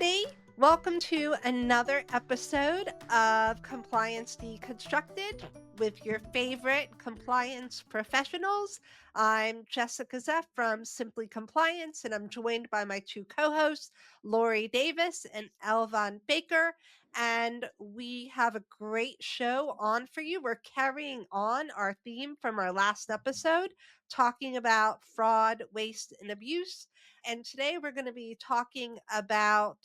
everybody. Welcome to another episode of Compliance Deconstructed with your favorite compliance professionals. I'm Jessica Zeff from Simply Compliance, and I'm joined by my two co-hosts, Lorie Davis and Elvan Baker. And we have a great show on for you. We're carrying on our theme from our last episode, talking about fraud, waste, and abuse. And today we're going to be talking about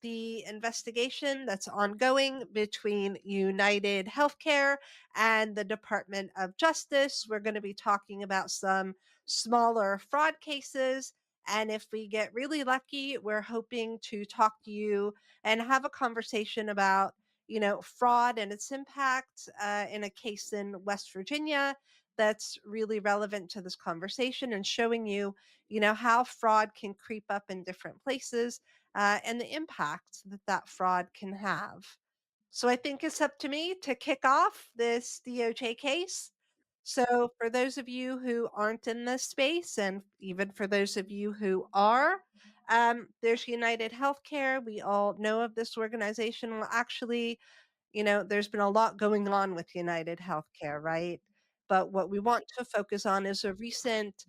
the investigation that's ongoing between United Healthcare and the Department of Justice. We're going to be talking about some smaller fraud cases. And if we get really lucky, we're hoping to talk to you and have a conversation about, fraud and its impact in a case in West Virginia that's really relevant to this conversation and showing you, how fraud can creep up in different places and the impact that that fraud can have. So I think it's up to me to kick off this DOJ case. So for those of you who aren't in this space, and even for those of you who are, there's United Healthcare. We all know of this organization. Well, actually, there's been a lot going on with United Healthcare, right? But what we want to focus on is a recent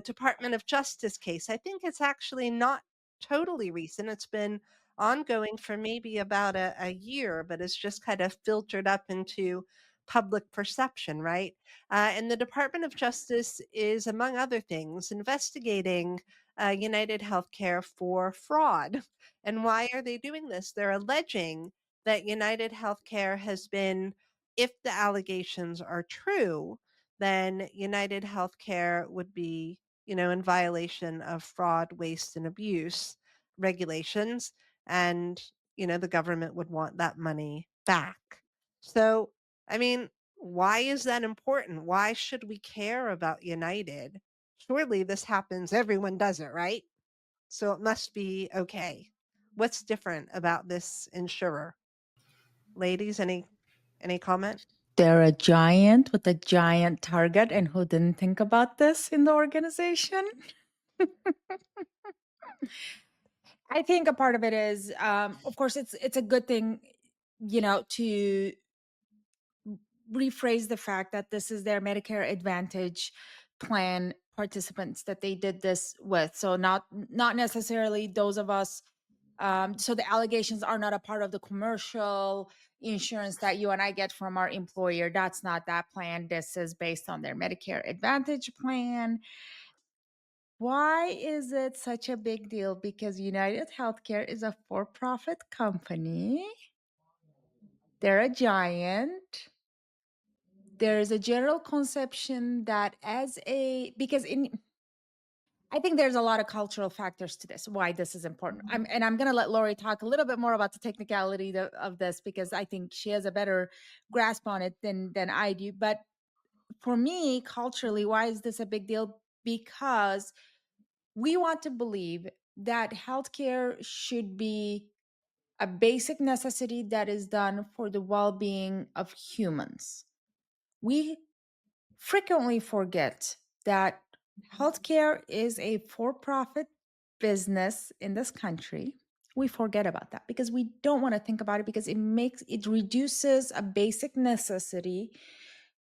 Department of Justice case. I think it's actually not totally recent. It's been ongoing for maybe about a year, but it's just kind of filtered up into public perception, right? And the Department of Justice is, among other things, investigating United Healthcare for fraud. And why are they doing this? They're alleging that United Healthcare has been, if the allegations are true, then United Healthcare would be, in violation of fraud, waste, and abuse regulations. And, the government would want that money back. So, I mean, why is that important? Why should we care about United? Surely this happens, everyone does it, right? So it must be okay. What's different about this insurer? Ladies, any comment? They're a giant with a giant target, and who didn't think about this in the organization? I think a part of it is, of course, it's a good thing, to rephrase the fact that this is their Medicare Advantage plan participants that they did this with. So not necessarily those of us. So the allegations are not a part of the commercial insurance that you and I get from our employer. That's not that plan. This is based on their Medicare Advantage plan. Why is it such a big deal? Because United Healthcare is a for-profit company. They're a giant. There is a general conception that I think there's a lot of cultural factors to this, why this is important. I'm going to let Lorie talk a little bit more about the technicality of this, because I think she has a better grasp on it than I do. But for me, culturally, why is this a big deal? Because we want to believe that healthcare should be a basic necessity that is done for the well-being of humans. We frequently forget that healthcare is a for-profit business in this country. We forget about that because we don't want to think about it, because it reduces a basic necessity,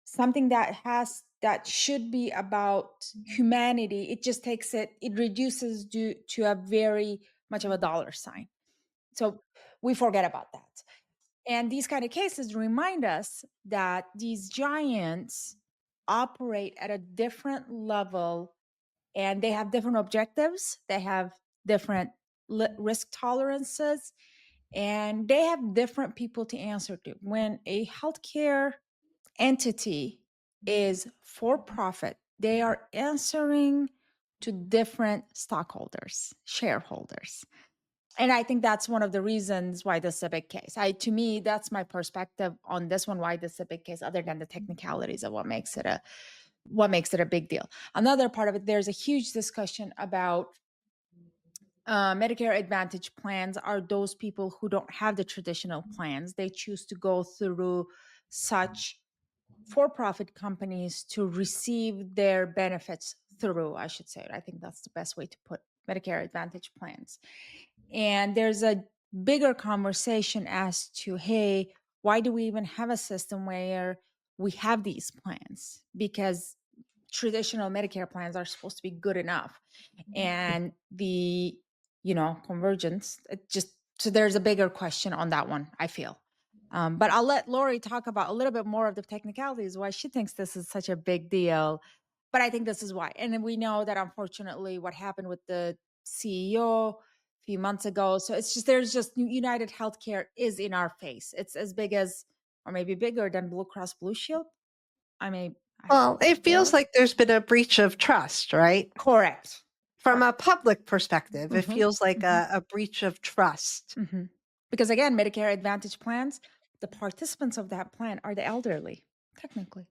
something that should be about humanity. It just it reduces to a very much of a dollar sign. So we forget about that. And these kind of cases remind us that these giants operate at a different level, and they have different objectives. They have different risk tolerances, and they have different people to answer to. When a healthcare entity is for profit, they are answering to different stockholders, shareholders. And I think that's one of the reasons why this is a big case. To me, that's my perspective on this one, why this is a big case, other than the technicalities of what makes it a big deal. Another part of it, there's a huge discussion about Medicare Advantage plans are those people who don't have the traditional plans. They choose to go through such for-profit companies to receive their benefits through, I should say. I think that's the best way to put Medicare Advantage plans. And there's a bigger conversation as to, hey, why do we even have a system where we have these plans? Because traditional Medicare plans are supposed to be good enough. And the, convergence, it just, so there's a bigger question on that one, I feel. But I'll let Lorie talk about a little bit more of the technicalities, why she thinks this is such a big deal. But I think this is why. And then we know that unfortunately what happened with the CEO a few months ago. So it's just, there's just United Healthcare is in our face. It's as big as, or maybe bigger than Blue Cross Blue Shield. I mean, Well, it feels really? like there's been a breach of trust, right? Correct. From a Correct. public perspective, it Mhm, feels like mhm, a breach of trust. mhm. Because again, Medicare Advantage plans, the participants of that plan are the elderly, technically.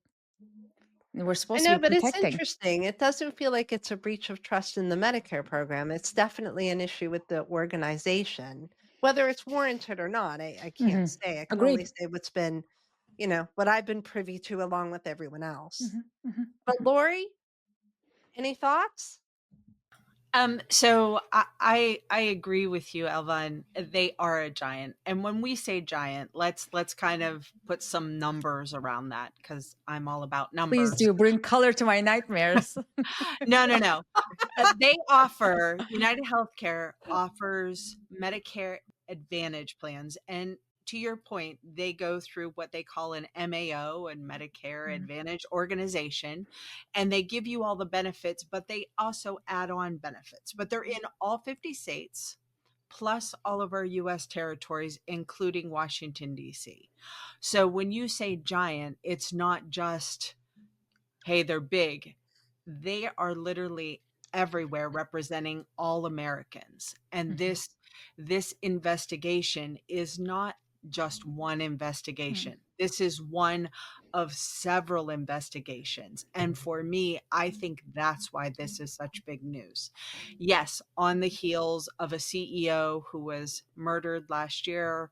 And we're I supposed to know, be but it's protecting. interesting. It doesn't feel like it's a breach of trust in the Medicare program. It's definitely an issue with the organization. Whether it's warranted or not, I can't Mhm. say. I can only Agreed. say what's been, what I've been privy to along with everyone else. Mhm, mhm, But mhm. Lori, any thoughts? So I agree with you, Elvan. They are a giant, and when we say giant, let's kind of put some numbers around that because I'm all about Please numbers. do bring color to my nightmares. No, no, no. They offer United Healthcare offers Medicare Advantage plans, and to your point, they go through what they call an MAO and Medicare Mhm, Advantage organization, and they give you all the benefits, but they also add on benefits. But they're in all 50 states, plus all of our US territories, including Washington, D.C. So when you say giant, it's not just hey, they're big. They are literally everywhere representing all Americans. And mhm, this investigation is not just one mhm, investigation. This is one of several investigations. And for me, I think that's why this is such big news. Yes, on the heels of a CEO who was murdered last year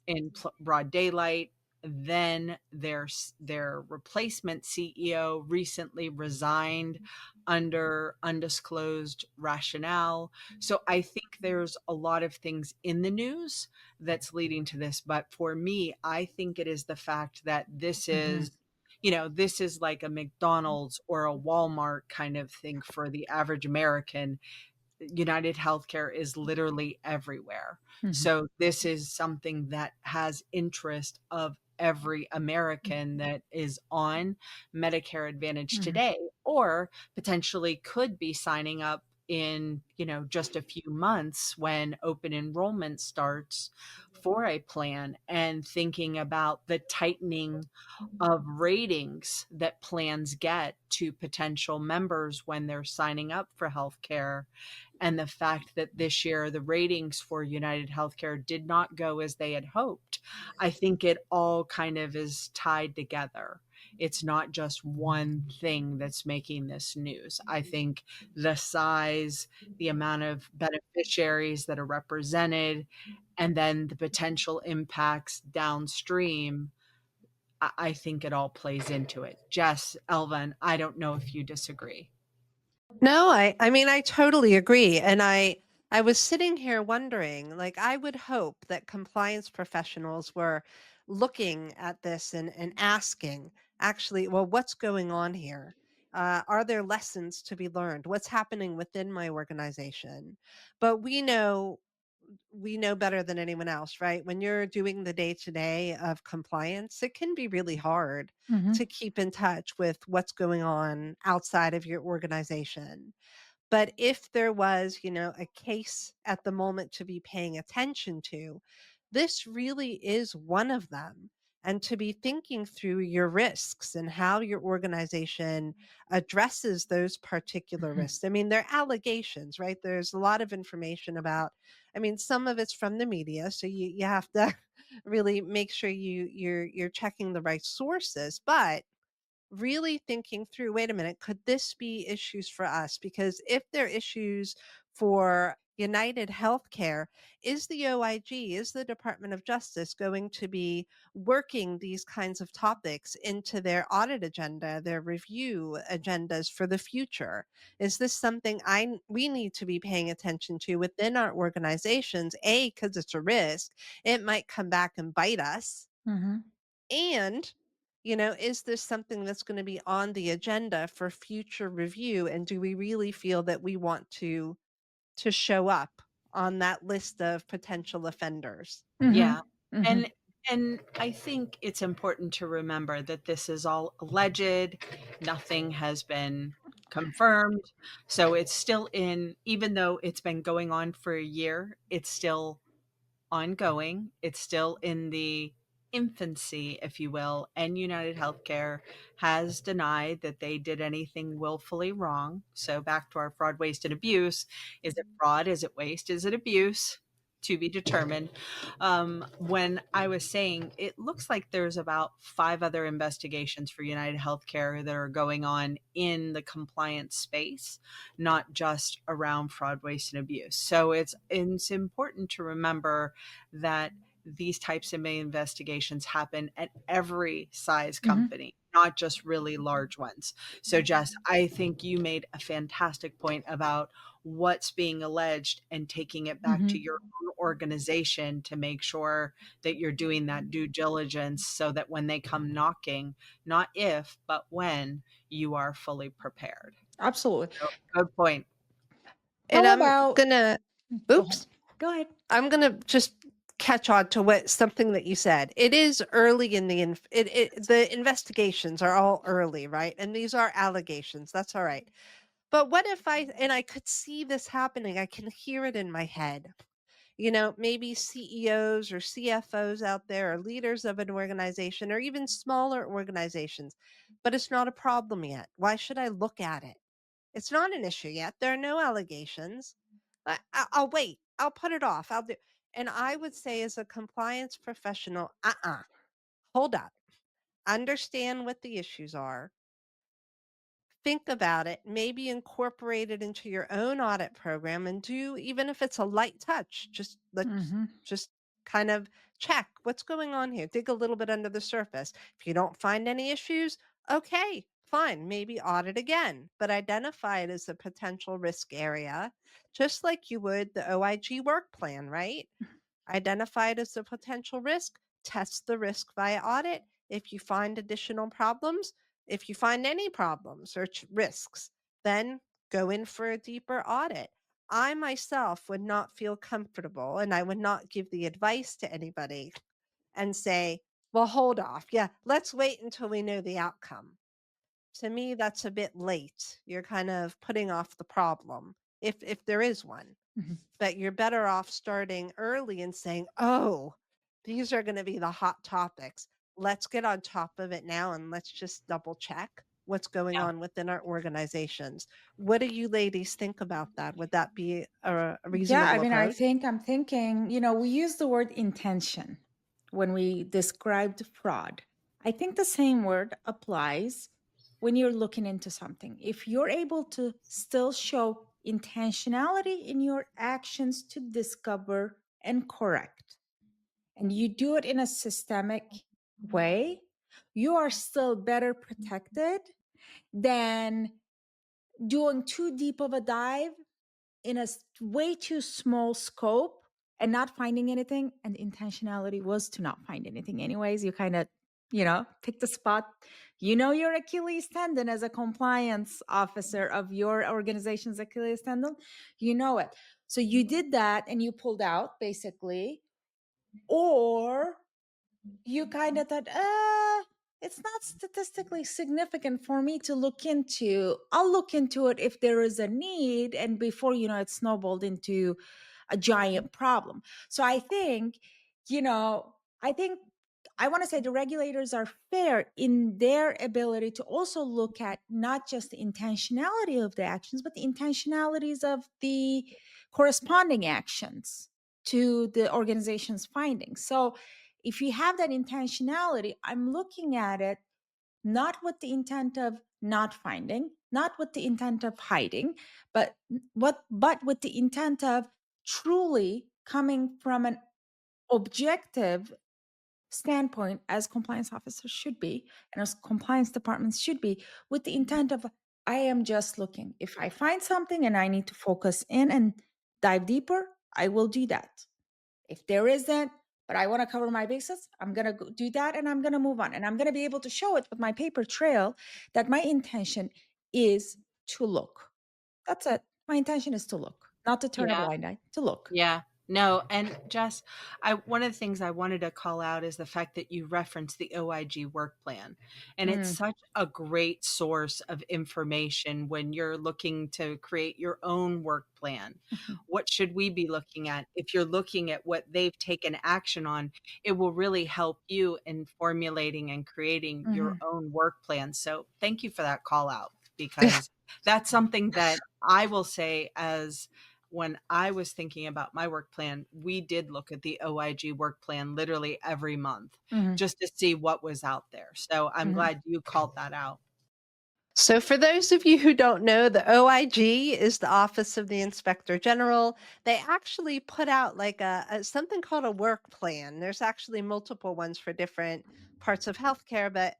in broad daylight. Then their replacement CEO recently resigned under undisclosed rationale. So I think there's a lot of things in the news that's leading to this. But for me, I think it is the fact that mhm, this is like a McDonald's or a Walmart kind of thing for the average American. United Healthcare is literally everywhere. mhm, So this is something that has interest of every American that is on Medicare Advantage mhm, today or potentially could be signing up in, just a few months when open enrollment starts for a plan and thinking about the tightening of ratings that plans get to potential members when they're signing up for healthcare and the fact that this year the ratings for United Healthcare did not go as they had hoped. I think it all kind of is tied together. It's not just one thing that's making this news. I think the size, the amount of beneficiaries that are represented, and then the potential impacts downstream. I think it all plays into it. Jess, Elvin, I don't know if you disagree. No, I mean I totally agree. And I was sitting here wondering, like I would hope that compliance professionals were looking at this and asking, actually, well, what's going on here? Are there lessons to be learned? What's happening within my organization? But we know better than anyone else, right? When you're doing the day to day of compliance, it can be really hard mhm, to keep in touch with what's going on outside of your organization. But if there was, a case at the moment to be paying attention to, this really is one of them. And to be thinking through your risks and how your organization addresses those particular mhm, risks. I mean, they're allegations, right? There's a lot of information about, I mean, some of it's from the media. So you have to really make sure you're checking the right sources. But really thinking through, wait a minute, could this be issues for us? Because if they're issues for United Healthcare, is the OIG, is the Department of Justice going to be working these kinds of topics into their audit agenda, their review agendas for the future? Is this something we need to be paying attention to within our organizations? A, because it's a risk. It might come back and bite us. Mm-hmm. And, is this something that's going to be on the agenda for future review? And do we really feel that we want to show up on that list of potential offenders? Mm-hmm. Yeah. Mm-hmm. And I think it's important to remember that this is all alleged. Nothing has been confirmed. So it's still in, even though it's been going on for a year, it's still ongoing. It's still in the infancy, if you will, and United Healthcare has denied that they did anything willfully wrong. So back to our fraud, waste, and abuse. Is it fraud? Is it waste? Is it abuse? To be determined. When I was saying it looks like there's about 5 other investigations for United Healthcare that are going on in the compliance space, not just around fraud, waste, and abuse. So it's important to remember that these types of investigations happen at every size Mm-hmm. company, not just really large ones. So, Jess, I think you made a fantastic point about what's being alleged and taking it back Mm-hmm. to your own organization to make sure that you're doing that due diligence so that when they come knocking, not if, but when, you are fully prepared. Absolutely. So, good point. And How about, go ahead. oops, Go ahead. I'm gonna just catch on to what something that you said. It is early in the investigations are all early, right? And these are allegations. That's all right. But what if I could see this happening? I can hear it in my head. Maybe CEOs or CFOs out there, or leaders of an organization, or even smaller organizations, but it's not a problem yet. Why should I look at it? It's not an issue yet. There are no allegations. I'll wait. I'll put it off. I'll do. And I would say, as a compliance professional, hold up. Understand what the issues are. Think about it, maybe incorporate it into your own audit program, and do, even if it's a light touch, Mm-hmm. just kind of check what's going on here. Dig a little bit under the surface. If you don't find any issues, okay, fine, maybe audit again, but identify it as a potential risk area, just like you would the OIG work plan, right? Identify it as a potential risk, test the risk via audit. If you find additional problems, if you find any problems or risks, then go in for a deeper audit. I myself would not feel comfortable, and I would not give the advice to anybody and say, well, hold off. Yeah, let's wait until we know the outcome. To me, that's a bit late. You're kind of putting off the problem, if there is one. Mm-hmm. But you're better off starting early and saying, oh, these are going to be the hot topics. Let's get on top of it now, and let's just double check what's going Yeah. on within our organizations. What do you ladies think about that? Would that be a Yeah, I reasonable mean, approach? I'm thinking, we use the word intention when we described fraud. I think the same word applies when you're looking into something. If you're able to still show intentionality in your actions to discover and correct, and you do it in a systemic way, you are still better protected than doing too deep of a dive in a way too small scope and not finding anything. And intentionality was to not find anything anyways. You kind of, pick the spot. Your Achilles tendon as a compliance officer of your organization's Achilles tendon. You know it. So you did that and you pulled out basically. Or you kind of thought, it's not statistically significant for me to look into. I'll look into it if there is a need. And before you know, it snowballed into a giant problem. So you know, I think I want to say the regulators are fair in their ability to also look at not just the intentionality of the actions, but the intentionalities of the corresponding actions to the organization's findings. So if you have that intentionality, I'm looking at it not with the intent of not finding, not with the intent of hiding, but with the intent of truly coming from an objective standpoint, as compliance officers should be and as compliance departments should be, with the intent of, I am just looking. If I find something and I need to focus in and dive deeper, I will do that. If there isn't, but I want to cover my bases, I'm going to do that and I'm going to move on. And I'm going to be able to show it with my paper trail that my intention is to look. That's it. My intention is to look, not to turn a Yeah. blind eye, to look. Yeah. No, and Jess, I one of the things I wanted to call out is the fact that you referenced the OIG work plan. And it's Mm, such a great source of information when you're looking to create your own work plan. mhm, What should we be looking at? If you're looking at what they've taken action on, it will really help you in formulating and creating your mhm, own work plan. So thank you for that call out, because that's something that I will say, as when I was thinking about my work plan, we did look at the OIG work plan literally every month mhm, just to see what was out there. So I'm mhm, glad you called that out. So, for those of you who don't know, the OIG is the Office of the Inspector General. They actually put out like a something called a work plan. There's actually multiple ones for different parts of healthcare, but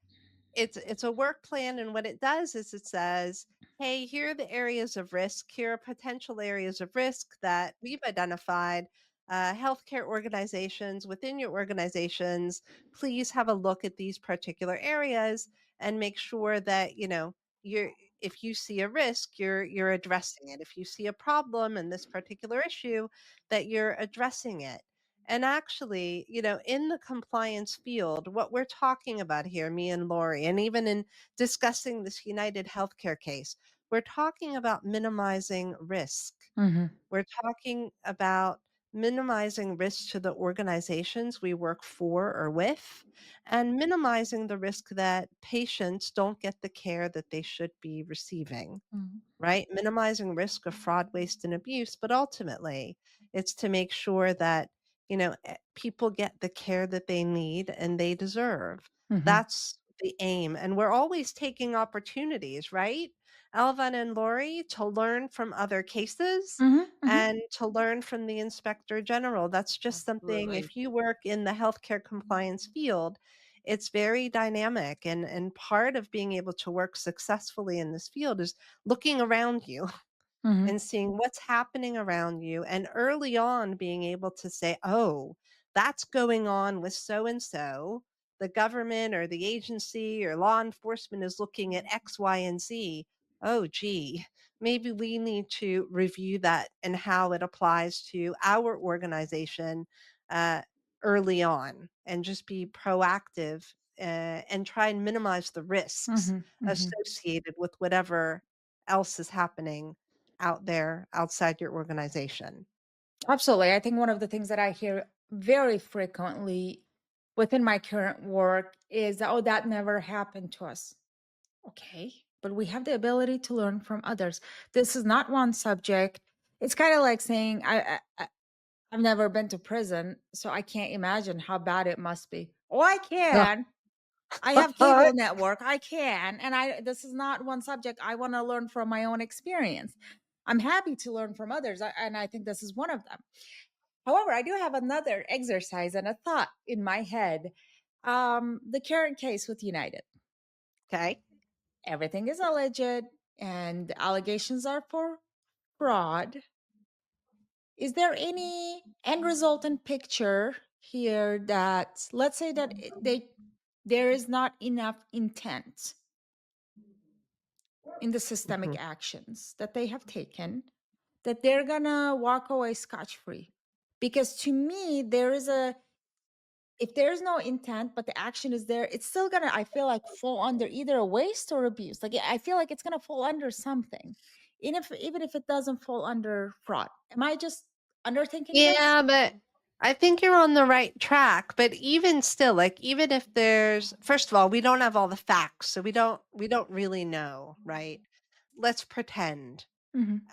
it's a work plan, and what it does is it says, hey, here are the areas of risk, here are potential areas of risk that we've identified. Healthcare organizations, within your organizations, please have a look at these particular areas and make sure that you're if you see a risk, you're addressing it. If you see a problem in this particular issue, that you're addressing it. And actually, in the compliance field, what we're talking about here, me and Lori, and even in discussing this United Healthcare case, we're talking about minimizing risk. mhm, We're talking about minimizing risk to the organizations we work for or with, and minimizing the risk that patients don't get the care that they should be receiving, mhm, right? Minimizing risk of fraud, waste, and abuse. But ultimately, it's to make sure that, people get the care that they need and they deserve. mhm, That's the aim. And we're always taking opportunities, right? Elvan and Lori, to learn from other cases mhm, mhm, and to learn from the inspector general. That's just something, Absolutely. if you work in the healthcare compliance field, it's very dynamic. And part of being able to work successfully in this field is looking around you mhm, and seeing what's happening around you, and early on being able to say, oh, that's going on with so and so. The government or the agency or law enforcement is looking at X, Y, and Z. Oh, gee, maybe we need to review that and how it applies to our organization uh, early on, and just be proactive and try and minimize the risks mhm, mhm. associated with whatever else is happening out there outside your organization. Absolutely. I think one of the things that I hear very frequently within my current work is, oh, that never happened to us. Okay. But we have the ability to learn from others. This is not one subject. It's kind of like saying, I've never been to prison, so I can't imagine how bad it must be. Oh, I can. I have cable network. I can. And this is not one subject. I want to learn from my own experience. I'm happy to learn from others, and I think this is one of them. However, I do have another exercise and a thought in my head. The current case with United. Okay. Everything is alleged and the allegations are for fraud. Is there any end resultant picture here that, let's say that there is not enough intent in the systemic Mhm. actions that they have taken, that they're gonna walk away scotch free? Because to me, there is a, if there's no intent but the action is there, it's still gonna, I feel like, fall under either a waste or abuse. Like, I feel like it's gonna fall under something, even if it doesn't fall under fraud. Am I just underthinking this? Yeah, but I think you're on the right track. But even still, like, even if there's, first of all, we don't have all the facts, so we don't really know, right? Let's pretend.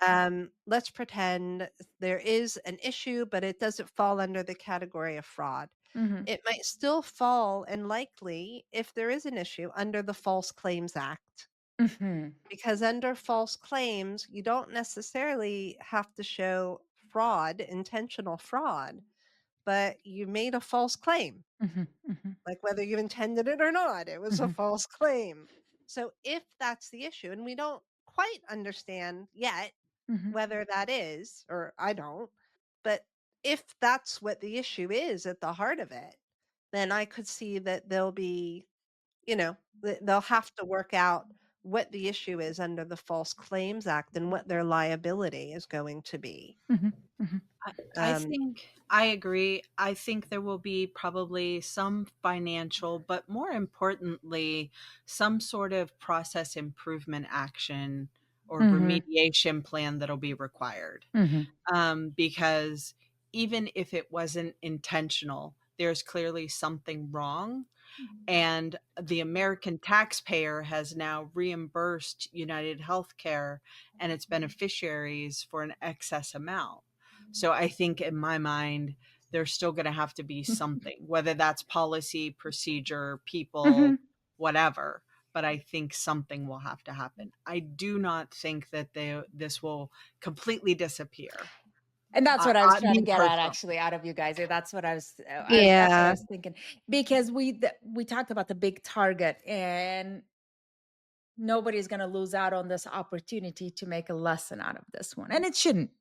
Hmm. Let's pretend there is an issue, but it doesn't fall under the category of fraud. Hmm. It might still fall, and likely, if there is an issue, under the False Claims Act. Hmm. Because under false claims, you don't necessarily have to show fraud, intentional fraud, but you made a false claim. Mhm, mhm, Like whether you intended it or not, it was a mhm, false claim. So if that's the issue, and we don't quite understand yet mhm, whether that is, or I don't, but if that's what the issue is at the heart of it, then I could see that there'll be, they'll have to work out what the issue is under the False Claims Act and what their liability is going to be. mhm, mhm, I Um, think I agree. I think there will be probably some financial, but more importantly, some sort of process improvement action or mhm, remediation plan that'll be required. mhm, Because even if it wasn't intentional, there's clearly something wrong. And the American taxpayer has now reimbursed United Healthcare and its beneficiaries for an excess amount. So I think in my mind, there's still going to have to be something, whether that's policy, procedure, people, mhm. whatever. But I think something will have to happen. I do not think that this will completely disappear. And that's what I was trying to Me get at, personally. actually, out of you guys. That's what that's what I yeah. was thinking, because we talked about the big target, and nobody's going to lose out on this opportunity to make a lesson out of this one, and it shouldn't.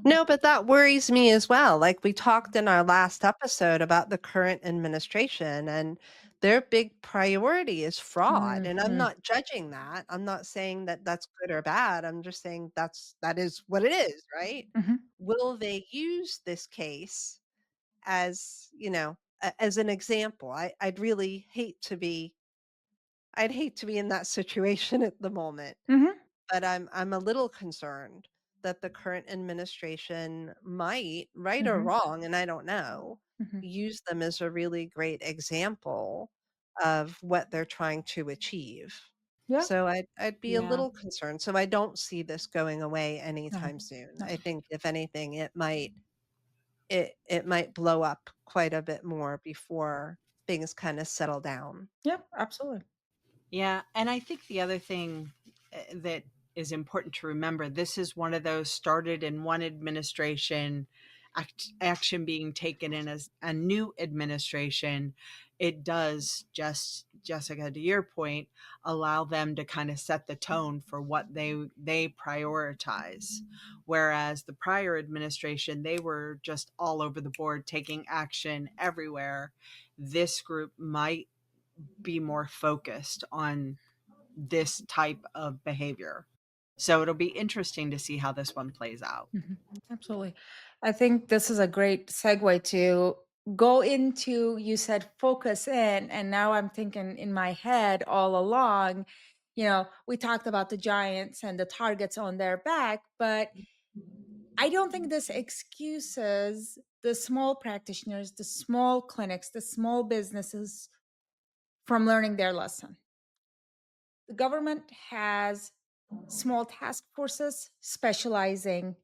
No, but that worries me as well. Like we talked in our last episode about the current administration, and their big priority is fraud. And I'm Mhm, not judging that. I'm not saying that that's good or bad. I'm just saying that is what it is, right? mhm, Will they use this case as, as an example? I'd hate to be in that situation at the moment. mhm, But I'm a little concerned that the current administration might, right or mhm, wrong, and I don't know, mhm. use them as a really great example of what they're trying to achieve. Yeah. So I'd be a Yeah. little concerned. So I don't see this going away No, anytime soon. no. I think if anything, it might blow up quite a bit more before things kind of settle down. Yeah, absolutely. Yeah, and I think the other thing that is important to remember, this is one of those started in one administration, action being taken in as a new administration. It does, just Jessica, to your point, allow them to kind of set the tone for what they prioritize. Whereas the prior administration, they were just all over the board taking action everywhere. This group might be more focused on this type of behavior. So it'll be interesting to see how this one plays out. Mhm. Absolutely. I think this is a great segue to go into, you said focus in, and now I'm thinking in my head all along, we talked about the giants and the targets on their back, but I don't think this excuses the small practitioners, the small clinics, the small businesses from learning their lesson. The government has small task forces specializing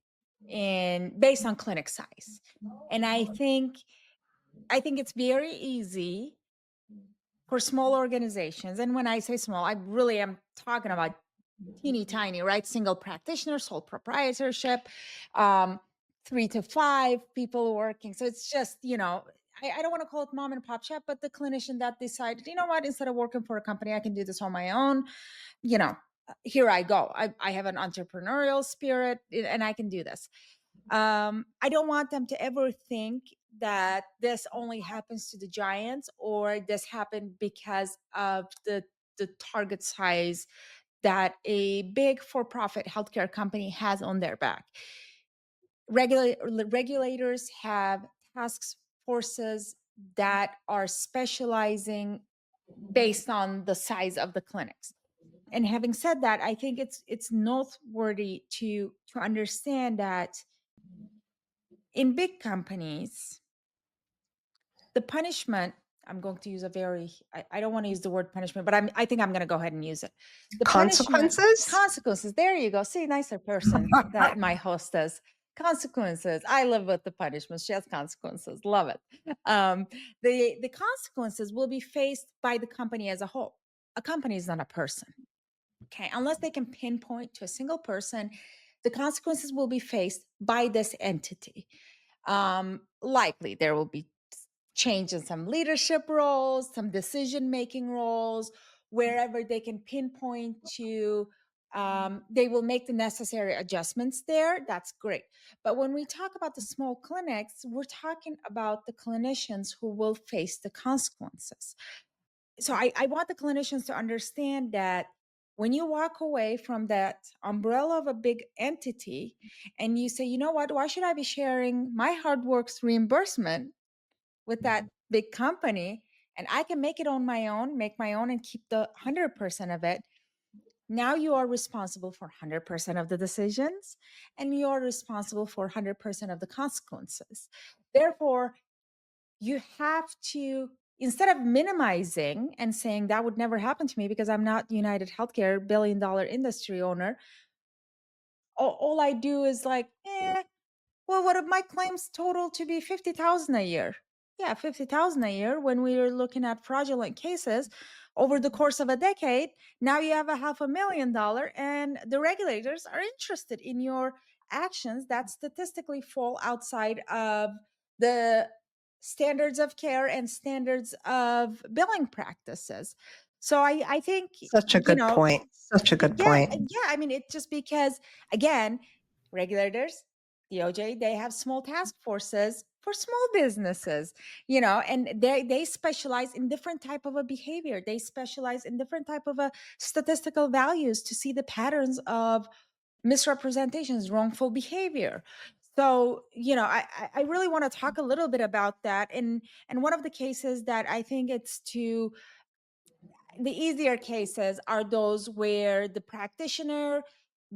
in based on clinic size. And I think it's very easy for small organizations. And when I say small, I really am talking about teeny tiny, right? Single practitioner, sole proprietorship, um, 3 to 5 people working. So it's just, I don't want to call it mom and pop shop, but the clinician that decided, you know what, instead of working for a company, I can do this on my own. you know Here I go. I have an entrepreneurial spirit, and I can do this. I don't want them to ever think that this only happens to the giants, or this happened because of the target size that a big for-profit healthcare company has on their back. Regulators have task forces that are specializing based on the size of the clinics. And having said that, I think it's noteworthy to understand that in big companies, the punishment, I'm going to use a very, I don't want to use the word punishment, but I think I'm going to go ahead and use it. The punishment, Consequences? consequences, there you go. See, nicer person that my host is. Consequences. I live with the punishments. She has consequences. Love it. The consequences will be faced by the company as a whole. A company is not a person. Okay, unless they can pinpoint to a single person the consequences will be faced by this entity. Likely there will be change in some leadership roles, some decision making roles, wherever they can pinpoint to. They will make the necessary adjustments there. That's great. But when we talk about the small clinics, we're talking about the clinicians who will face the consequences. So I want the clinicians to understand that when you walk away from that umbrella of a big entity and you say, you know what, why should I be sharing my hard work's reimbursement with that big company? And I can make it on my own, make my own, and keep the 100% of it. Now you are responsible for 100% of the decisions, and you are responsible for 100% of the consequences. Therefore, you have to, instead of minimizing and saying that would never happen to me because I'm not United Healthcare, billion-dollar industry owner, all I do is like, well, what if my claims total to be 50,000 a year? Yeah, 50,000 a year. When we were looking at fraudulent cases over the course of a decade, now you have a $500,000, and the regulators are interested in your actions that statistically fall outside of the standards of care and standards of billing practices. So I think, Such a good point. Such a good yeah, point. yeah. I mean, it's just because, again, regulators, DOJ, they have small task forces for small businesses, and they specialize in different type of a behavior. They specialize in different type of a statistical values to see the patterns of misrepresentations, wrongful behavior. So, I really want to talk a little bit about that. And one of the cases that I think it's to the easier cases are those where the practitioner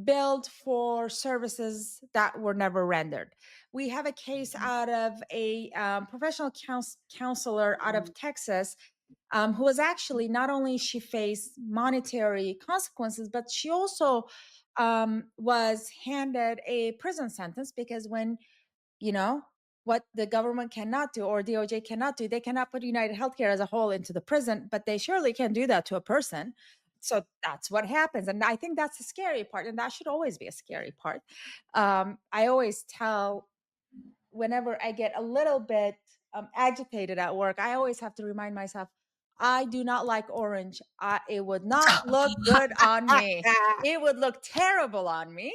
billed for services that were never rendered. We have a case out of a professional counselor out of Texas, who was actually, not only she faced monetary consequences, but she also was handed a prison sentence, because when what the government cannot do, or DOJ cannot do, they cannot put United Healthcare as a whole into the prison, but they surely can do that to a person. So that's what happens. And I think that's the scary part. And that should always be a scary part. I always tell, whenever I get a little bit agitated at work, I always have to remind myself, I do not like orange. It would not look good on me. It would look terrible on me.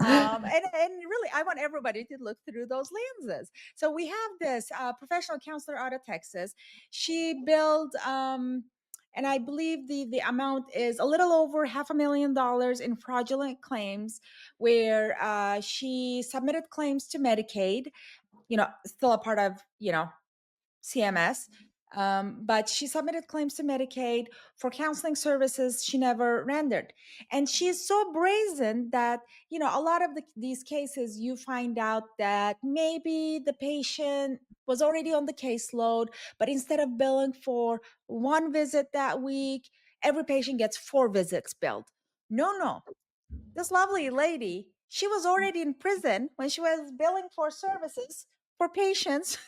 And really, I want everybody to look through those lenses. So we have this professional counselor out of Texas. She billed, and I believe the amount is a little over $500,000 in fraudulent claims, where she submitted claims to Medicaid, still a part of, CMS. But she submitted claims to Medicaid for counseling services she never rendered. And she's so brazen that, a lot of these cases, you find out that maybe the patient was already on the caseload, but instead of billing for one visit that week, every patient gets 4 visits billed. No. This lovely lady, she was already in prison when she was billing for services for patients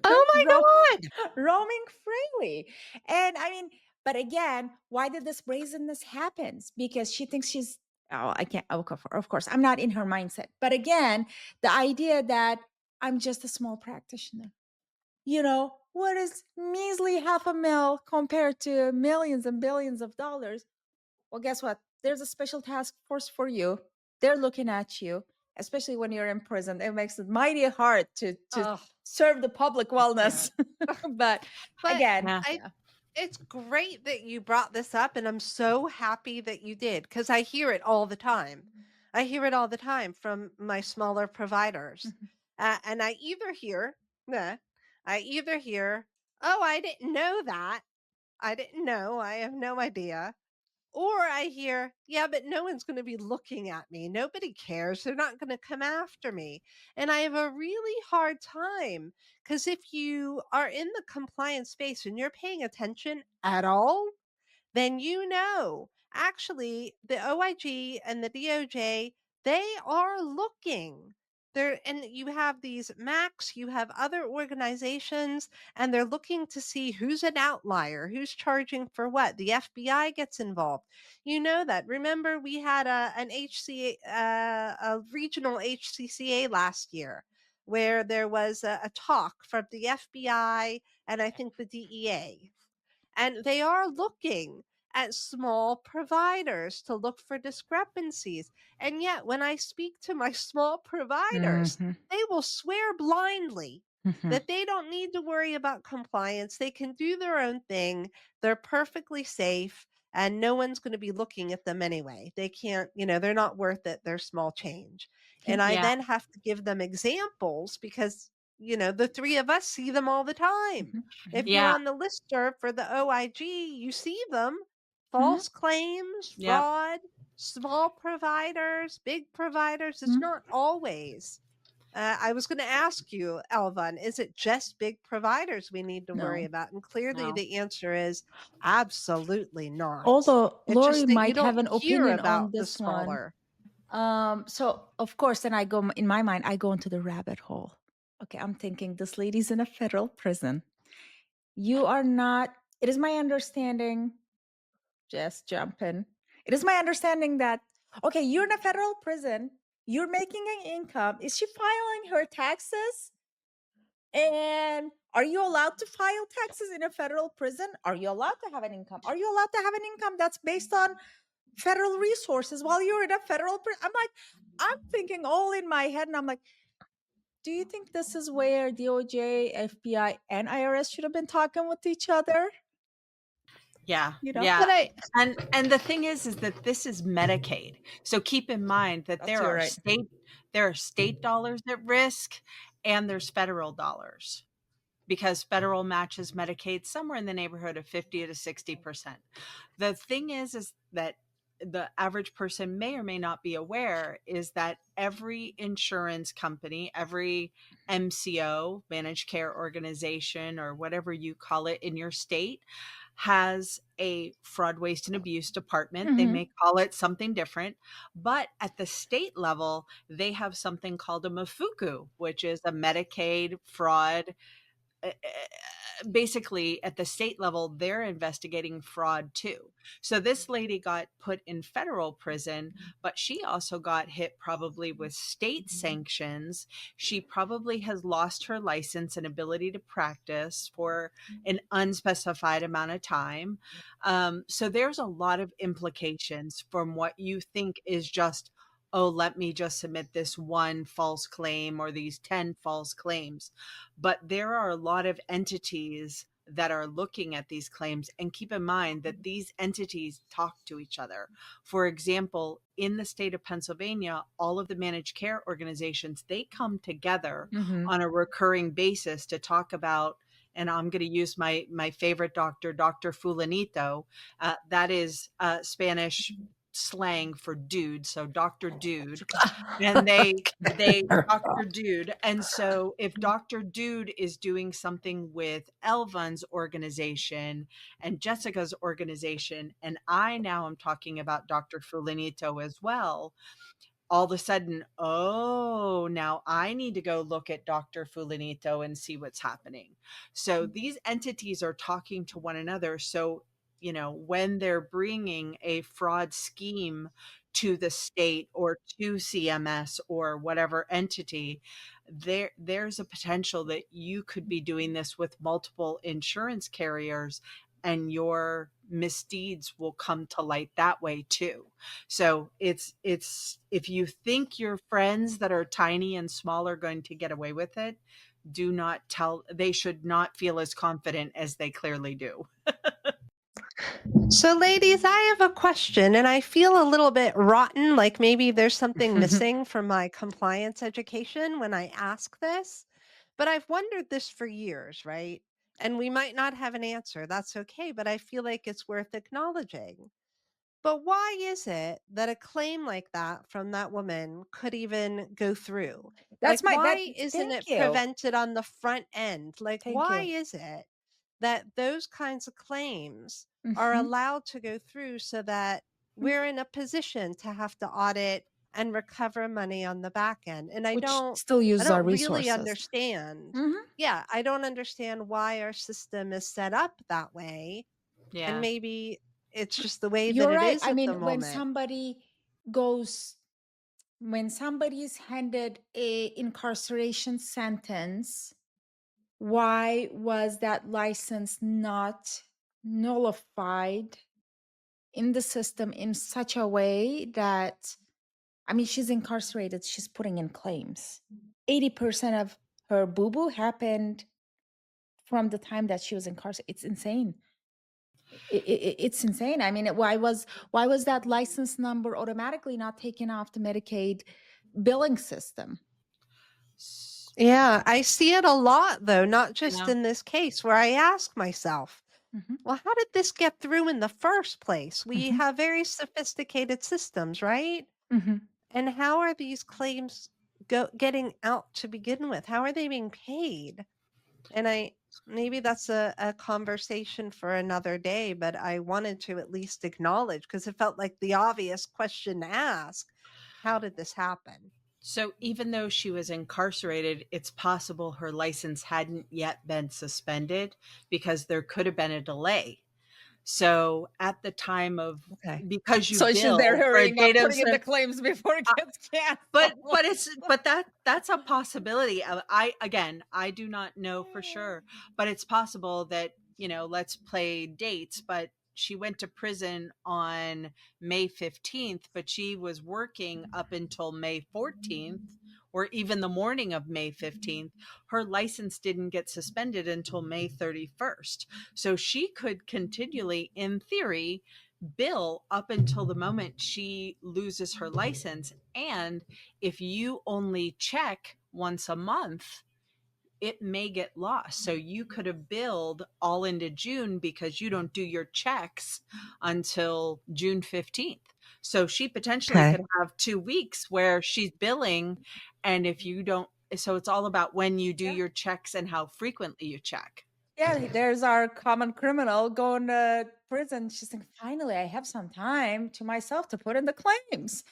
Oh ro- my God. roaming freely. And I mean, but again, why did this brazenness happens? Because she thinks she's, oh, I can't, of course, I'm not in her mindset. But again, the idea that I'm just a small practitioner, what is measly $500,000 compared to millions and billions of dollars? Well, guess what? There's a special task force for you. They're looking at you, especially when you're in prison. It makes it mighty hard to Oh, serve the public yeah. wellness. But But again, Yeah. I it's great that you brought this up, and I'm so happy that you did, because I hear it all the time. I hear it all the time from my smaller providers. Mhm. And nah, I either hear, "Oh, I didn't know that. I didn't know. I have no idea." Or I hear, "Yeah, but no one's going to be looking at me. Nobody cares. They're not going to come after me." And I have a really hard time, because if you are in the compliance space and you're paying attention at all, then actually the OIG and the DOJ, they are looking. There, and you have these Macs, you have other organizations, and they're looking to see who's an outlier, who's charging for what. The FBI gets involved. You know that. Remember, we had an a regional HCCA last year where there was a talk from the FBI and I think the DEA, and they are looking at small providers to look for discrepancies. And yet, when I speak to my small providers, Mm-hmm. they will swear blindly Mm-hmm. that they don't need to worry about compliance. They can do their own thing. They're perfectly safe, and no one's going to be looking at them anyway. They can't, they're not worth it. They're small change. And I Yeah. then have to give them examples because, the three of us see them all the time. Mm-hmm. If you're Yeah. on the listserv for the OIG, you see them. Mm-hmm. False claims, Yep. fraud, small providers, big providers. It's not always. I was going to ask you, Elvan, is it just big providers we need to worry No. about? And clearly No. the answer is absolutely not. Although It's Lorie just that you might have don't an hear opinion on about the this one. smaller. So of course, then I go in my mind, I go into the rabbit hole. Okay, I'm thinking this lady's in a federal prison. You are not, it is my understanding, just jump in. It is my understanding that, okay, you're in a federal prison, you're making an income. Is she filing her taxes? And are you allowed to file taxes in a federal prison? Are you allowed to have an income? Are you allowed to have an income that's based on federal resources while you're in a federal prison? I'm thinking all in my head, and I'm like, do you think this is where DOJ, FBI, and IRS should have been talking with each other? Yeah. You know, Yeah. But I, And the thing is that this is Medicaid. So keep in mind that that's you're right. there are state dollars at risk and there's federal dollars, because federal matches Medicaid somewhere in the neighborhood of 50 to 60%. The thing is that the average person may or may not be aware is that every insurance company, every MCO, managed care organization, or whatever you call it in your state, has a fraud, waste, and abuse department. They Mm-hmm. may call it something different, but at the state level, they have something called a MAFUCU, which is a Medicaid fraud. Basically, at the state level, they're investigating fraud too. So this lady got put in federal prison, but she also got hit probably with state sanctions. She probably has lost her license and ability to practice for an unspecified amount of time. So there's a lot of implications from what you think is just, oh, let me just submit this one false claim or these 10 false claims. But there are a lot of entities that are looking at these claims. And keep in mind that these entities talk to each other. For example, in the state of Pennsylvania, all of the managed care organizations, they come together Mm-hmm. on a recurring basis to talk about, and I'm going to use my favorite doctor, Dr. Fulanito. That is Spanish slang for dude, so Dr. Dude. And they Dr. Dude. And so if Dr. Dude is doing something with Elvan's organization and Jessica's organization, and I now am talking about Dr. Fulanito as well, all of a sudden, oh, now I need to go look at Dr. Fulanito and see what's happening. So these entities are talking to one another. So, when they're bringing a fraud scheme to the state or to CMS or whatever entity, there's a potential that you could be doing this with multiple insurance carriers, and your misdeeds will come to light that way too. So it's if you think your friends that are tiny and small are going to get away with it, do not tell they should not feel as confident as they clearly do. so ladies, I have a question, and I feel a little bit rotten, like maybe there's something missing from my compliance education when I ask this. But I've wondered this for years, right? And we might not have an answer. That's okay, but I feel like it's worth acknowledging. But why is it that a claim like that from that woman could even go through? Like, That's my that. why isn't Thank it you. prevented on the front end? Like, Thank why you. is it that those kinds of claims are Mm-hmm. allowed to go through so that we're in a position to have to audit and recover money on the back end. And Which still I uses our don't really resources. understand. Hmm. Yeah, I don't understand why our system is set up that way. And Yeah. maybe it's just the way that You're it right. is I at the mean, moment. goes, when somebody is handed a incarceration sentence, why was that license not nullified in the system in such a way that, I mean, she's incarcerated, she's putting in claims. 80% of her boo-boo happened from the time that she was incarcerated. It's insane. It's insane. I mean, why was that license number automatically not taken off the Medicaid billing system? S- Yeah, I see it a lot though, not just Yeah. in this case, where I ask myself, Hmm. well, how did this get through in the first place? We Hmm. have very sophisticated systems, right? Hmm. And how are these claims getting out to begin with? How are they being paid? And I maybe that's a conversation for another day, but I wanted to at least acknowledge because it felt like the obvious question to ask. How did this happen? So even though she was incarcerated, it's possible her license hadn't yet been suspended because there could have been a delay. So at the time of, Okay. because you So she's there bill for a hurrying up, date of putting in the service, claims before it gets canceled. but that's a possibility. I again, I do not know for sure, but it's possible that, let's play dates, but she went to prison on May 15th, but she was working up until May 14th or even the morning of May 15th. Her license didn't get suspended until May 31st. So she could continually, in theory, bill up until the moment she loses her license. And if you only check once a month, it may get lost. So you could have billed all into June because you don't do your checks until June 15th. So she potentially Okay. could have 2 weeks where she's billing. And if you don't, so it's all about when you do Yeah. your checks and how frequently you check. Yeah, there's our common criminal going to prison. She's saying, finally, I have some time to myself to put in the claims.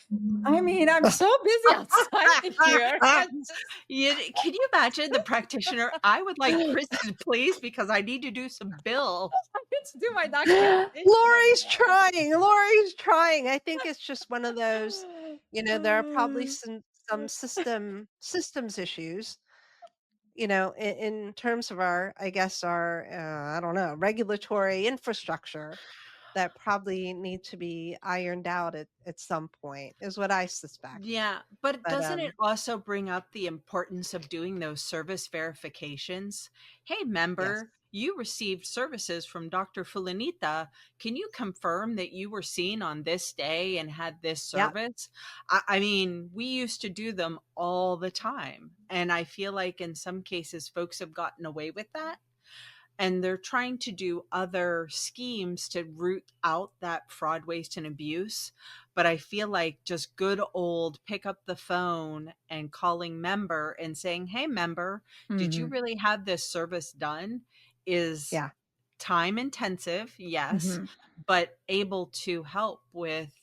I mean, I'm so busy outside here. I just, Can you imagine the practitioner? I would like prison, please, because I need to do some bills. I get to do my documentation on Lori's trying. Lori's trying. I think it's just one of those, there are probably that. some systems issues, in terms of our, I guess our, I don't know, regulatory infrastructure that probably need to be ironed out at some point, is what I suspect. Yeah, but But doesn't it also bring up the importance of doing those service verifications? Hey, yes, member, you received services from Dr. Fulanita. Can you confirm that you were seen on this day and had this yeah. service? I mean, we used to do them all the time. And I feel like in some cases, folks have gotten away with that, and they're trying to do other schemes to root out that fraud, waste, and abuse. But I feel like just good old pick up the phone and calling member and saying, hey, member, did you Hmm. really have this service done? Is Yeah. time intensive, yes, Hmm. but able to help with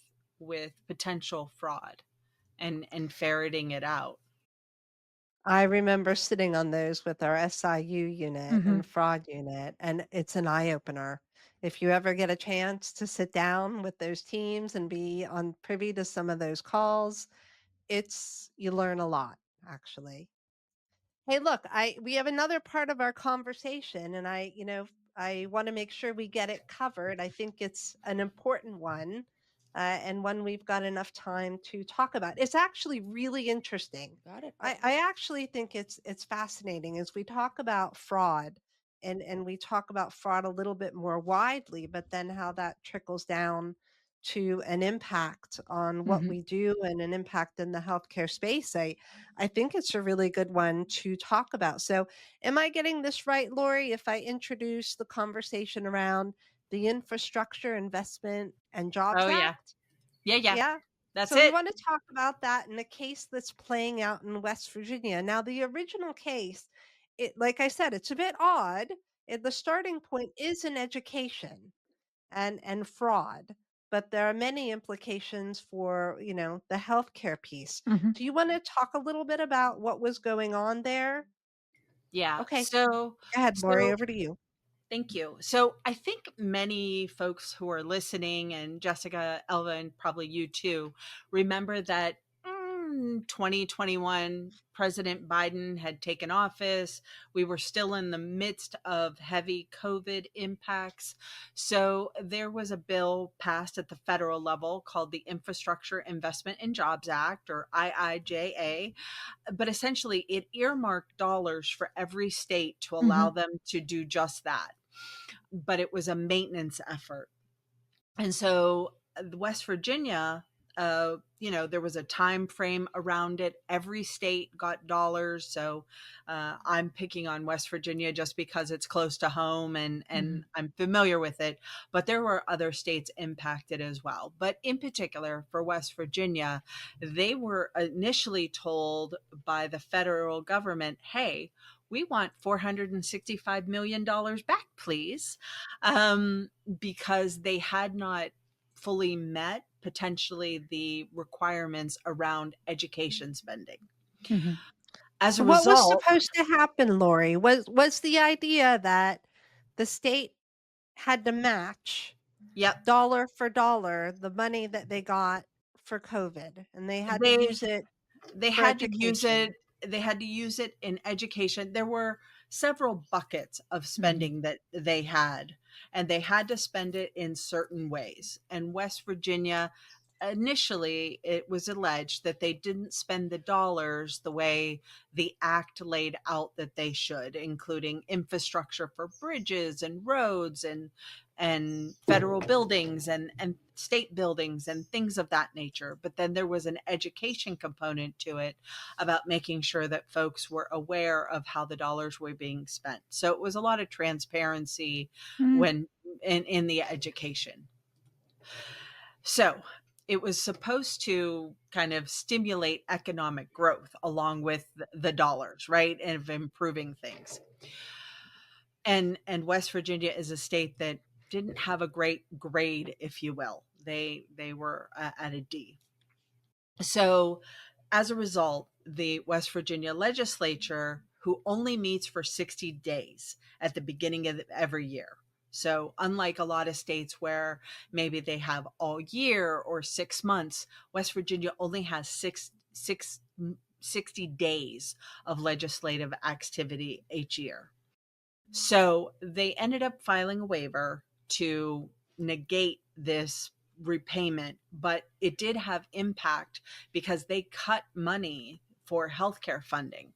potential fraud and ferreting it out. I remember sitting on those with our SIU unit Hmm. and fraud unit, and it's an eye opener. If you ever get a chance to sit down with those teams and be on privy to some of those calls, you learn a lot, actually. Hey, look, we have another part of our conversation, and I want to make sure we get it covered. I think it's an important one, and one we've got enough time to talk about. It's actually really interesting. Got it. I actually think it's fascinating as we talk about fraud, and we talk about fraud a little bit more widely, but then how that trickles down to an impact on what Hmm. we do and an impact in the healthcare space. I think it's a really good one to talk about. So, am I getting this right, Lori, if I introduce the conversation around the Infrastructure Investment and Jobs Oh, yeah. Act? Yeah, yeah. Yeah. That's So, we it. want to talk about that in a case that's playing out in West Virginia. Now, the original case, like I said, it's a bit odd. The starting point is in education and fraud. but there are many implications for, the healthcare piece. Mhm. Do you want to talk a little bit about what was going on there? Yeah. Okay, go ahead, Lorie, So over to you. Thank you. So I think many folks who are listening, and Jessica, Elva, and probably you too, remember that 2021, President Biden had taken office. We were still in the midst of heavy COVID impacts. So there was a bill passed at the federal level called the Infrastructure Investment and Jobs Act, or IIJA, but essentially it earmarked dollars for every state to allow Mhm. them to do just that. But it was a maintenance effort. And so West Virginia, there was a time frame around it. Every state got dollars. So I'm picking on West Virginia just because it's close to home and Mhm. I'm familiar with it. But there were other states impacted as well. But in particular for West Virginia, they were initially told by the federal government, hey, we want $465 million back, please. Because they had not fully met potentially the requirements around education spending. Mhm. As So a what was result, supposed to happen, Lori? Was the idea that the state had to match yep, dollar for dollar the money that they got for COVID, and they had to they use it they for had to use it education? they had to use it in education. There were several buckets of Mhm. spending that they had, and they had to spend it in certain ways. And West Virginia, initially it was alleged that they didn't spend the dollars the way the act laid out that they should, including infrastructure for bridges and roads and federal buildings and state buildings and things of that nature. But then there was an education component to it about making sure that folks were aware of how the dollars were being spent. So it was a lot of transparency Mhm. when in the education. So it was supposed to kind of stimulate economic growth along with the dollars, right? And of improving things. And West Virginia is a state that didn't have a great grade, if you will. They were at a D. So as a result, the West Virginia legislature, who only meets for 60 days at the beginning of every year. So, unlike a lot of states where maybe they have all year or 6 months, West Virginia only has 60 days of legislative activity each year. So they ended up filing a waiver to negate this repayment, but it did have impact because they cut money for healthcare funding.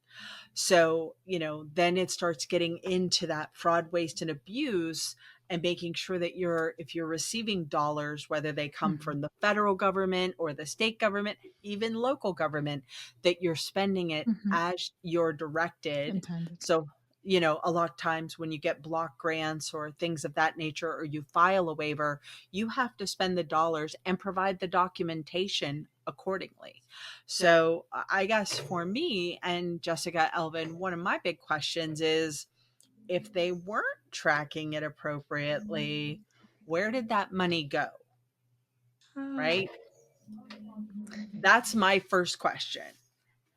So, then it starts getting into that fraud, waste, and abuse and making sure that if you're receiving dollars, whether they come Mhm. from the federal government or the state government, even local government, that you're spending it Mhm. as you're directed. Intended. So, a lot of times when you get block grants or things of that nature, or you file a waiver, you have to spend the dollars and provide the documentation accordingly. So I guess for me and Jessica, Elvin, one of my big questions is, if they weren't tracking it appropriately, where did that money go? Right? That's my first question.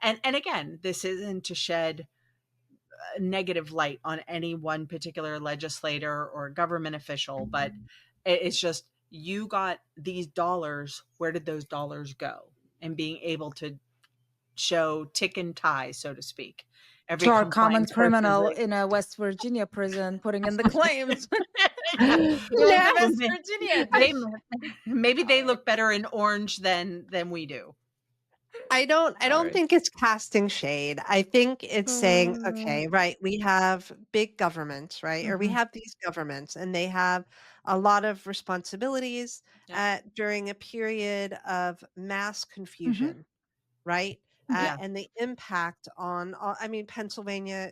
And again, this isn't to shed a negative light on any one particular legislator or government official, but it's just, you got these dollars, where did those dollars go? And being able to show tick and tie, so to speak. Every To our common compliance person is criminal like, in a West Virginia prison putting in the claims. yeah, Going to Yeah. West Virginia. they maybe they look better in orange than we do. I don't Sorry. think it's casting shade. I think it's saying, Uh, okay, right, we have big governments, right? Or we mhm. have these governments and they have a lot of responsibilities Yep. during a period of mass Mhm. confusion, right? Mhm. Yeah. And the impact on, I mean, Pennsylvania,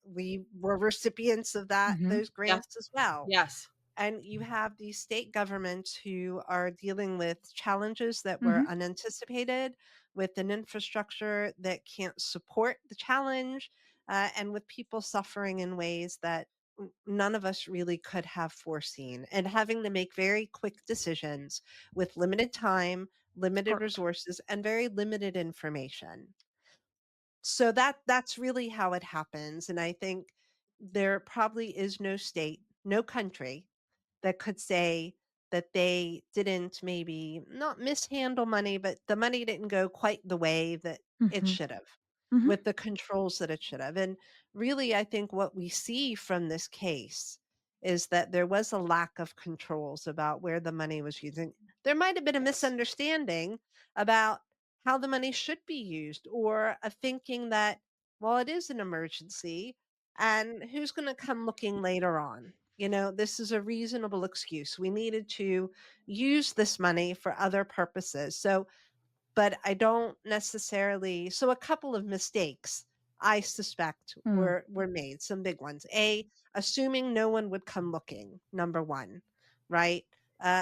we were recipients of Mhm. those Yeah. grants as well. Yes. And you have these state governments who are dealing with challenges that were Mhm. unanticipated, with an infrastructure that can't support the challenge, and with people suffering in ways that none of us really could have foreseen, and having to make very quick decisions with limited time, limited Correct. resources, and very limited information. So that's really how it happens, and I think there probably is no state, no country that could say that they didn't, maybe not mishandle money, but the money didn't go quite the way that it Mm-hmm. should have, Mm-hmm. with the controls that it should have. And really, I think what we see from this case is that there was a lack of controls about where the money was using. There might have been a Yes. misunderstanding about how the money should be used, or a thinking that, well, it is an emergency and who's going to come looking later on? This is a reasonable excuse. We needed to use this money for other purposes. So, but I don't necessarily, so a couple of mistakes I suspect Mm. were made, some big ones. A, assuming no one would come looking, number one, right?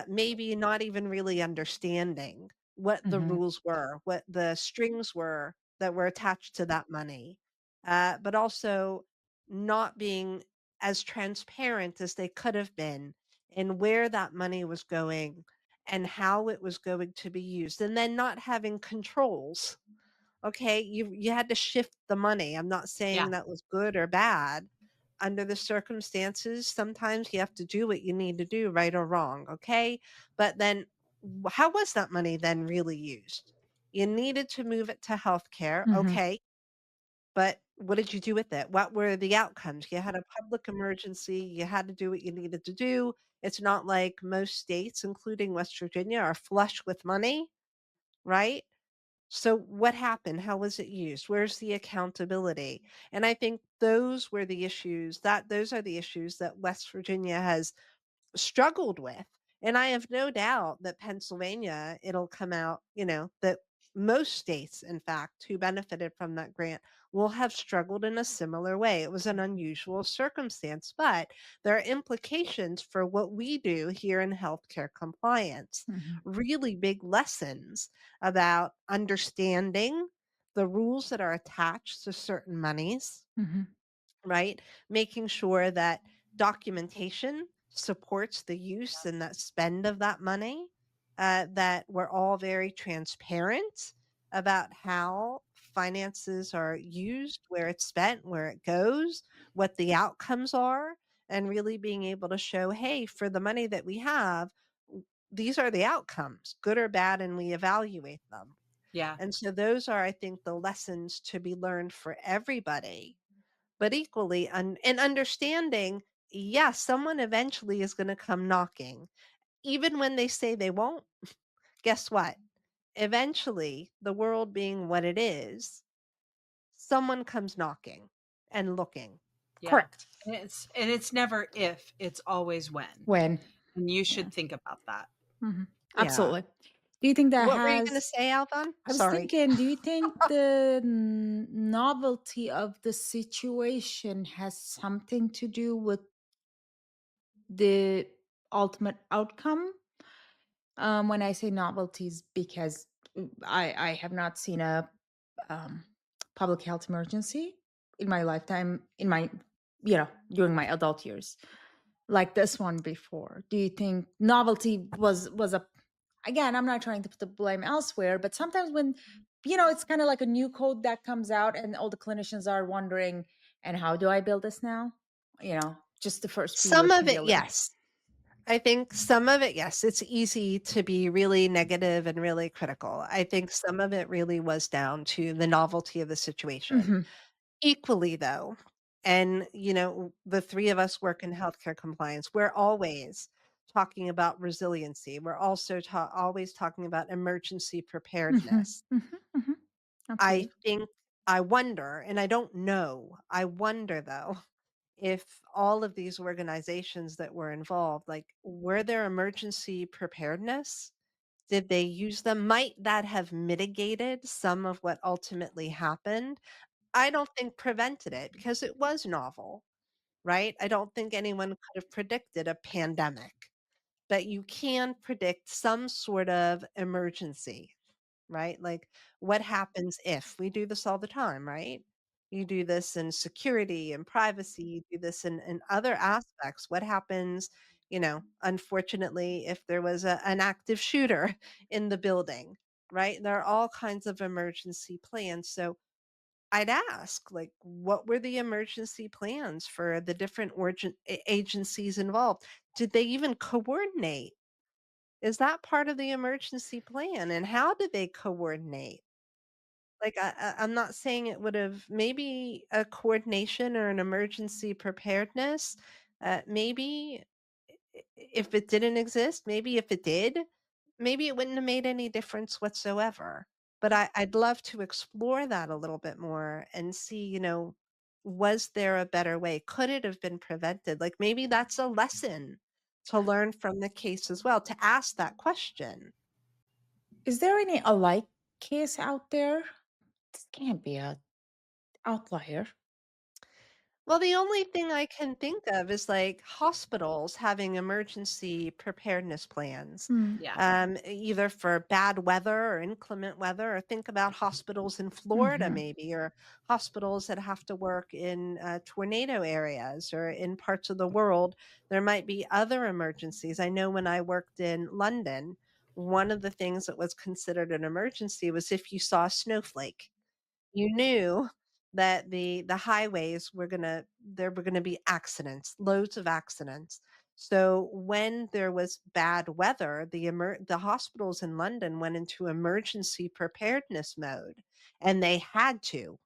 Maybe not even really understanding what the Mm-hmm. rules were, what the strings were that were attached to that money. But also not being as transparent as they could have been in where that money was going and how it was going to be used, and then not having controls. Okay, you had to shift the money. I'm not Yeah. saying that was good or bad. Under the circumstances, sometimes you have to do what you need to do, right or wrong, okay? But then how was that money then really used? You needed to move it to healthcare, Mm-hmm. okay, but what did you do with it? What were the outcomes? You had a public emergency, you had to do what you needed to do. It's not like most states, including West Virginia, are flush with money, right? So what happened? How was it used? Where's the accountability? And I think those are the issues that West Virginia has struggled with. And I have no doubt that Pennsylvania, it'll come out, that most states, in fact, who benefited from that grant will have struggled in a similar way. It was an unusual circumstance, but there are implications for what we do here in healthcare compliance. Mm-hmm. Really big lessons about understanding the rules that are attached to certain monies, Mm-hmm. right? Making sure that documentation supports the use and that spend of that money, that we're all very transparent about how finances are used, where it's spent, where it goes, what the outcomes are, and really being able to show, hey, for the money that we have, these are the outcomes, good or bad, and we evaluate them. Yeah. And so those are, I think, the lessons to be learned for everybody, but equally, in understanding, yes, someone eventually is gonna come knocking. Even when they say they won't, guess what? Eventually, the world being what it is, someone comes knocking and looking. Yeah. Correct. And it's never if, it's always when. When? And you Yeah. should think about that. Mm-hmm. Yeah. Absolutely. Do you think that What were you gonna has? say, Alvon? I was Sorry. thinking, do you think the novelty of the situation has something to do with the ultimate outcome? When I say novelties, because I have not seen a um, public health emergency in my lifetime, during my adult years, like this one before. Do you think novelty was a, again, I'm not trying to put the blame elsewhere, but sometimes when it's kind of like a new code that comes out and all the clinicians are wondering, and how do I build this now? Just the first few Some years of can be it, a little. yes. I think some of it, yes. It's easy to be really negative and really critical. I think some of it really was down to the novelty of the situation. Hmm. Equally, though, and, the 3 of us work in healthcare compliance, we're always talking about resiliency. We're also always talking about emergency Hmm. preparedness. Hmm. Hmm. I Absolutely. think I wonder, and I don't know, I wonder, though, if all of these organizations that were involved, like, were there emergency preparedness? Did they use them? Might that have mitigated some of what ultimately happened? I don't think prevented it because it was novel, right? I don't think anyone could have predicted a pandemic, but you can predict some sort of emergency, right? Like, what happens if we do this all the time, right? You do this in security and privacy. You do this in other aspects. What happens, unfortunately, if there was an active shooter in the building, right? There are all kinds of emergency plans. So I'd ask, like, what were the emergency plans for the different agencies involved? Did they even coordinate? Is that part of the emergency plan? And how did they coordinate? Like, I'm not saying it would have maybe a coordination or an emergency preparedness. Maybe if it didn't exist, maybe if it did, maybe it wouldn't have made any difference whatsoever. But I'd love to explore that a little bit more and see, was there a better way? Could it have been prevented? Like maybe that's a lesson to learn from the case as well, to ask that question. Is there any alike case out there? This can't be a outlier. Well, the only thing I can think of is like hospitals having emergency preparedness plans, Mm, Yeah. either for bad weather or inclement weather, or think about hospitals in Florida, mhm, maybe, or hospitals that have to work in tornado areas or in parts of the world. There might be other emergencies. I know when I worked in London, one of the things that was considered an emergency was if you saw a snowflake. You knew that the highways were there were gonna be accidents, loads of accidents. So when there was bad weather, the hospitals in London went into emergency preparedness mode, and they had to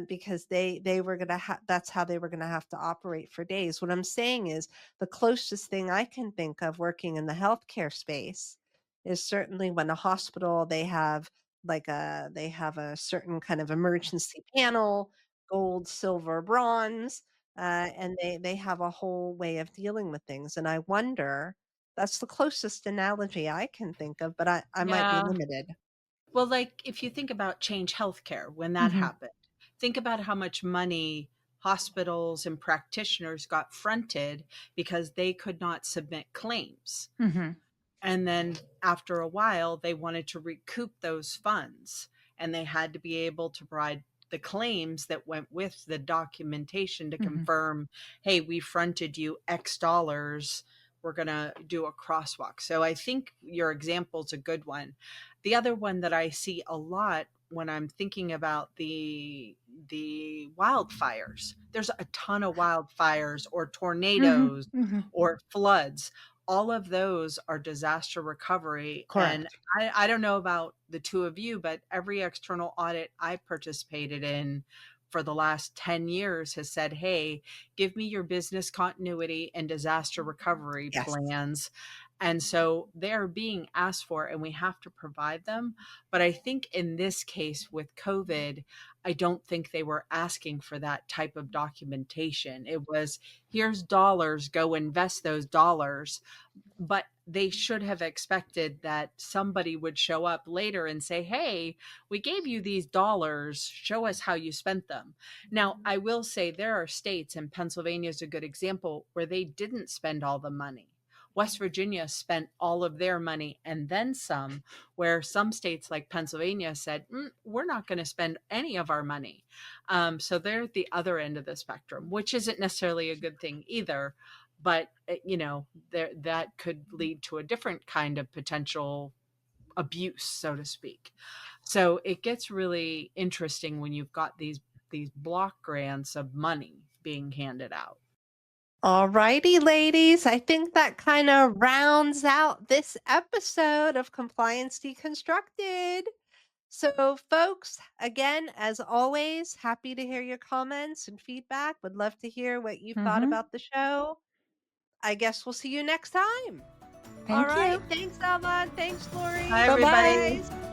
because they were gonna that's how they were gonna have to operate for days. What I'm saying is the closest thing I can think of working in the healthcare space is certainly when a hospital they have a certain kind of emergency panel, gold, silver, bronze, and they have a whole way of dealing with things. And I wonder that's the closest analogy I can think of, but I might be Yeah. limited. Well, like if you think about Change Healthcare, when that mhm, happened, think about how much money hospitals and practitioners got fronted because they could not submit claims. mhm, And then after a while, they wanted to recoup those funds and they had to be able to provide the claims that went with the documentation to mhm. confirm, hey, we fronted you X dollars. We're going to do a crosswalk. So I think your example is a good one. The other one that I see a lot when I'm thinking about the wildfires, there's a ton of wildfires or Mhm, tornadoes mhm. or floods. All of those are disaster recovery. And Correct. I don't know about the two of you, but every external audit I participated in for the last 10 years has said, hey, give me your business continuity and disaster recovery Yes. plans. And so they're being asked for, and we have to provide them. But I think in this case with COVID, I don't think they were asking for that type of documentation. It was, here's dollars, go invest those dollars, but they should have expected that somebody would show up later and say, hey, we gave you these dollars, show us how you spent them. Now, I will say there are states, and Pennsylvania is a good example, where they didn't spend all the money. West Virginia spent all of their money and then some, where some states like Pennsylvania said, we're not going to spend any of our money. So they're at the other end of the spectrum, which isn't necessarily a good thing either. But there, that could lead to a different kind of potential abuse, so to speak. So it gets really interesting when you've got these block grants of money being handed out. All righty, ladies. I think that kind of rounds out this episode of Compliance Deconstructed. So, folks, again, as always, happy to hear your comments and feedback. Would love to hear what you thought Mhm. about the show. I guess we'll see you next time. All Thank right. you. Thanks, Elvan. Thanks, Hi, Lorie. Bye-bye. everybody. Bye.